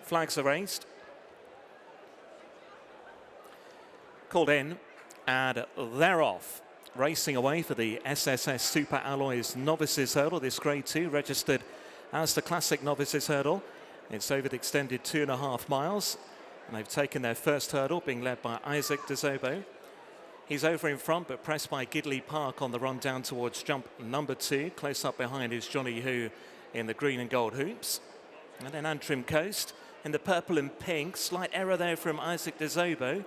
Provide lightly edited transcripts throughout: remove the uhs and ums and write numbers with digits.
Flags are raised. Called in, and they're off. Racing away for the SSS Super Alloys Novices Hurdle, this Grade 2, registered as the Classic Novices Hurdle. It's over the extended 2.5 miles, and they've taken their first hurdle, being led by Isaac De Zobo. He's over in front, but pressed by Gidley Park on the run down towards jump number 2. Close up behind is Johnny Hu in the green and gold hoops. And then Antrim Coast in the purple and pink. Slight error there from Isaac De Zobo.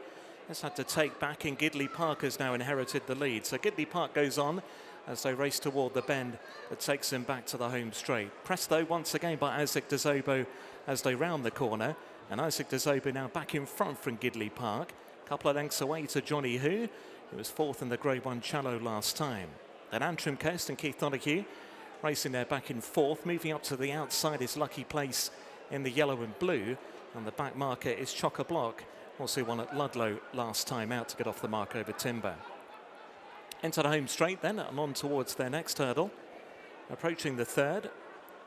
Has had to take back, and Gidley Park has now inherited the lead. So Gidley Park goes on as they race toward the bend that takes him back to the home straight. Pressed though once again by Isaac De Zobo as they round the corner. And Isaac De Zobo now back in front from Gidley Park. A couple of lengths away to Johnny Hu, who was fourth in the Grade 1 Challow last time. Then Antrim Coast and Keith Donoghue racing there back in fourth. Moving up to the outside is Lucky Place in the yellow and blue. And the back marker is Chock-a-Block. Also won at Ludlow last time out to get off the mark over Timber. Into the home straight then, and on towards their next hurdle. Approaching the third,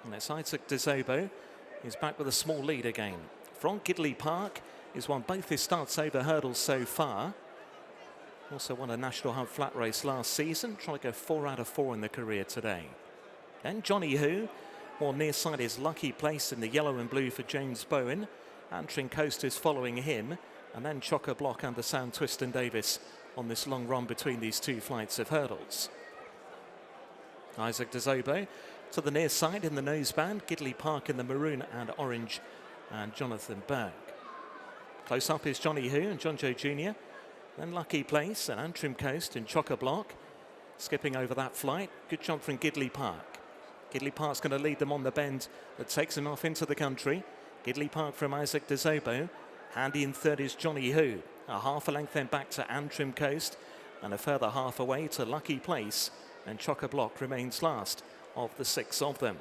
and it's Isaac De Zobo. He's back with a small lead again. From Gidley Park, he's won both his starts over hurdles so far. Also won a National Hub flat race last season, trying to go 4 out of 4 in the career today. Then Johnny Hu, more near side is Lucky Place in the yellow and blue for James Bowen. Antrim Coast is following him. And then Chock-a-Block under Sam Twiston Davis on this long run between these two flights of hurdles. Isaac De Zobo to the near side in the noseband. Gidley Park in the maroon and orange, and Jonathan Berg. Close up is Johnny Hu and John Joe Jr. Then Lucky Place and Antrim Coast and Chock-a-Block. Skipping over that flight. Good jump from Gidley Park. Gidley Park's going to lead them on the bend that takes him off into the country. Gidley Park from Isaac De Zobo. Handy in third is Johnny Hu. A half a length then back to Antrim Coast, and a further half away to Lucky Place, and Chock-a-Block remains last of the 6 of them.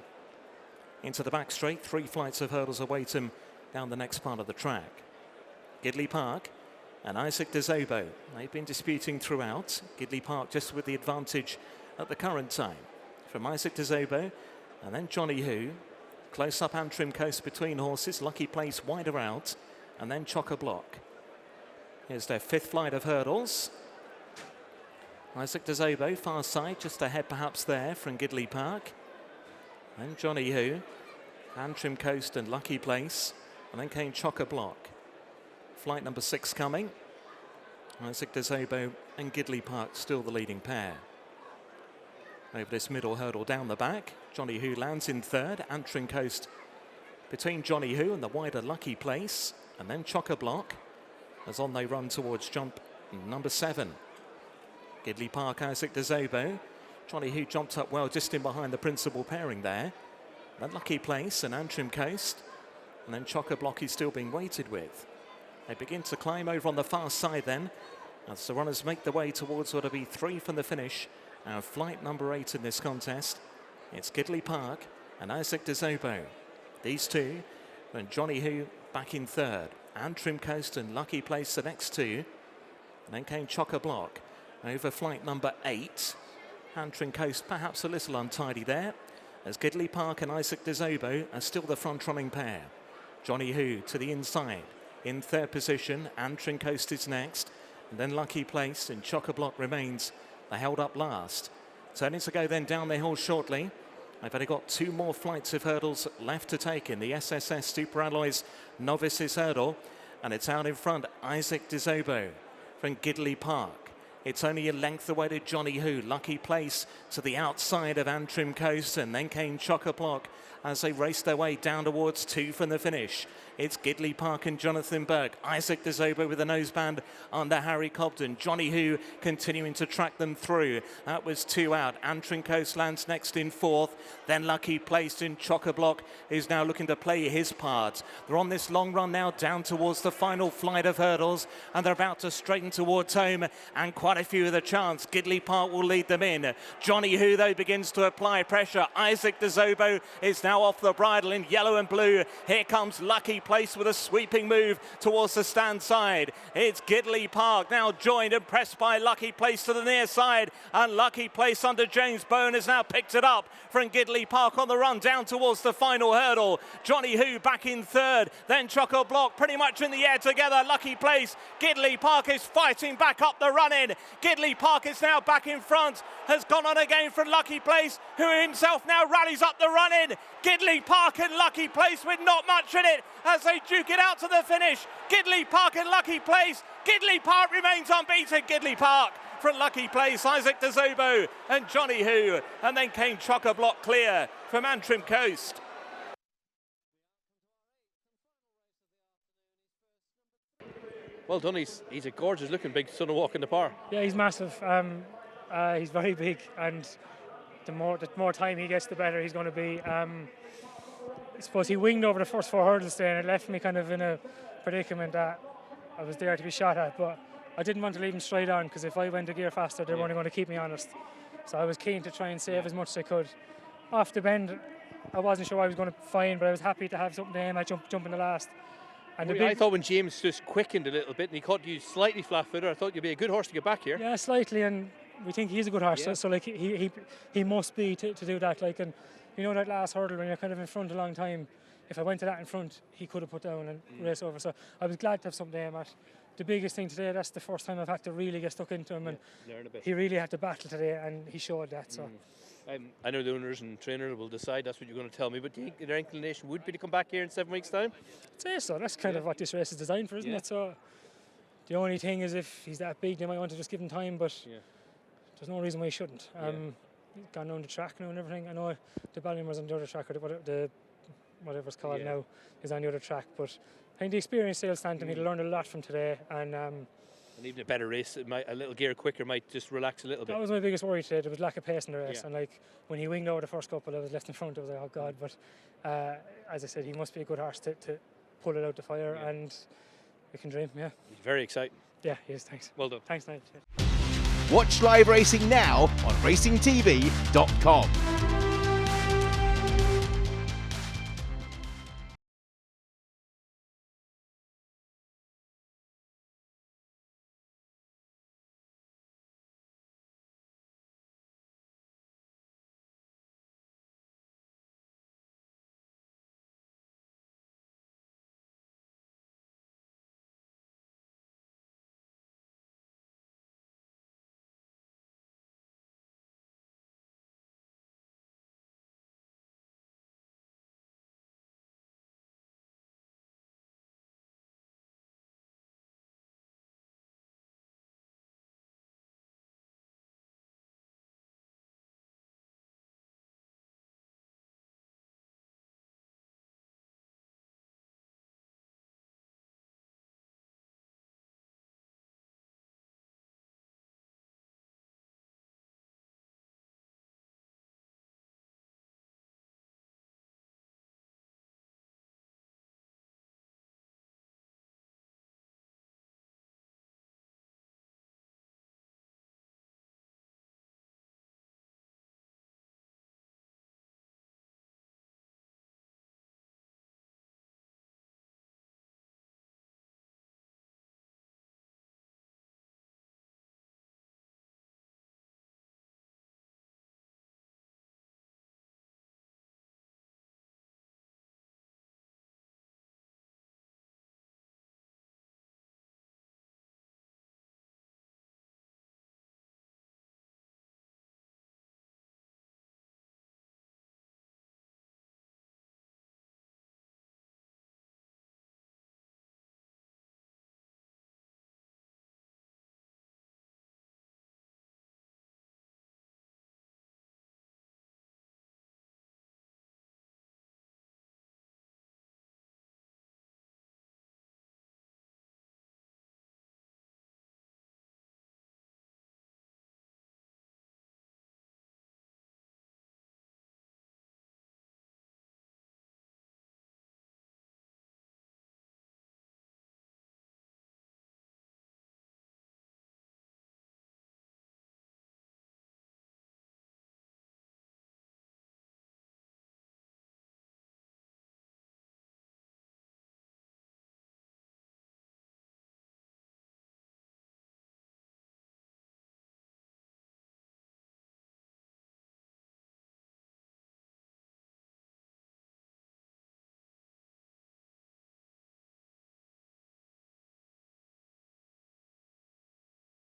Into the back straight, 3 flights of hurdles await him down the next part of the track. Gidley Park and Isaac De Zobo. They've been disputing throughout. Gidley Park just with the advantage at the current time. From Isaac De Zobo, and then Johnny Hu. Close up Antrim Coast between horses. Lucky Place wider out. And then Chock-a-Block. Here's their 5th flight of hurdles. Isaac De Zobo, far side, just ahead perhaps there from Gidley Park. Then Johnny Hu, Antrim Coast and Lucky Place. And then came Chock-a-Block. Flight number 6 coming. Isaac De Zobo and Gidley Park still the leading pair. Over this middle hurdle down the back, Johnny Hu lands in third. Antrim Coast between Johnny Hu and the wider Lucky Place. And then Chock-a-Block as on they run towards jump number 7. Gidley Park, Isaac De Zobo. Johnny Hu jumped up well just in behind the principal pairing there. Then Lucky Place and Antrim Coast. And then Chock-a-Block is still being waited with. They begin to climb over on the far side then, as the runners make their way towards what will be 3 from the finish. Our flight number 8 in this contest. It's Gidley Park and Isaac De Zobo. These two, and Johnny Hu back in third. Antrim Coast and Lucky Place the next 2. And then came Chock-a-Block over flight number 8. Antrim Coast perhaps a little untidy there, as Gidley Park and Isaac De Zobo are still the front running pair. Johnny Hu to the inside in third position. Antrim Coast is next, and then Lucky Place and Chock-a-Block remains the held up last. Turning to go then down the hill shortly. They've only got 2 more flights of hurdles left to take in the SSS Super Alloys Novices Hurdle. And it's out in front, Isaac De Zobo from Gidley Park. It's only a length away to Johnny Hu. Lucky Place to the outside of Antrim Coast, and then came Chock-a-Block as they race their way down towards 2 from the finish. It's Gidley Park and Jonathan Berg. Isaac De Zobo with a noseband under Harry Cobden. Johnny Hu continuing to track them through. That was 2 out. Antrim Coast lands next in 4th. Then Lucky Place in Chock-a-Block is now looking to play his part. They're on this long run now down towards the final flight of hurdles, and they're about to straighten towards home, and quite a few of the chance. Gidley Park will lead them in. Johnny Hu though begins to apply pressure. Isaac De Zobo is now now off the bridle in yellow and blue. Here comes Lucky Place with a sweeping move towards the stand side. It's Gidley Park now joined and pressed by Lucky Place to the near side, and Lucky Place under James Bone has now picked it up from Gidley Park on the run down towards the final hurdle. Johnny Who back in third, then Choco Block pretty much in the air together. Lucky Place, Gidley Park is fighting back up the run-in. Gidley Park is now back in front, has gone on again from Lucky Place, who himself now rallies up the run-in. Gidley Park and Lucky Place with not much in it as they duke it out to the finish. Gidley Park and Lucky Place. Gidley Park remains unbeaten. Gidley Park from Lucky Place, Isaac De Zobo and Johnny Who, and then came Chock-a-Block clear from Antrim Coast. Well done, he's a gorgeous looking big son of walk in the park. Yeah, he's massive. He's very big, and the more time he gets, the better he's going to be. I suppose he winged over the first 4 hurdles there, and it left me kind of in a predicament that I was there to be shot at, but I didn't want to leave him straight on, because if I went a gear faster, they weren't going to keep me honest. So I was keen to try and save as much as I could. Off the bend, I wasn't sure I was going to find, but I was happy to have something to aim at jumping the last. And I thought when James just quickened a little bit and he caught you slightly flat-footed, I thought you'd be a good horse to get back here. Yeah, slightly, and we think he's a good horse, so like he must be to do that. Like, and you know that last hurdle when you're kind of in front a long time, if I went to that in front, he could have put down and race over. So I was glad to have something to aim at. The biggest thing today, that's the first time I've had to really get stuck into him, and he really had to battle today, and he showed that. So. I know the owners and trainer will decide, that's what you're going to tell me, but do you think their inclination would be to come back here in 7 weeks' time? I'd say so. That's kind of what this race is designed for, isn't it? So the only thing is, if he's that big, they might want to just give him time, but there's no reason why he shouldn't. He's gone on the track now and everything. I know the Ballymor's on the other track, or the whatever it's called now, is on the other track, but I think the experience still stands him. He'll learn a lot from today, and even a better race, a little gear quicker might just relax a little bit. That was my biggest worry today. There was lack of pace in the race, and like when he winged over the first couple, I was left in front. I was like, oh God! But as I said, he must be a good horse to pull it out the fire, and we can dream. Yeah, he's very exciting. Yeah, he is. Thanks. Well done. Thanks, Nigel. Watch live racing now on racingtv.com.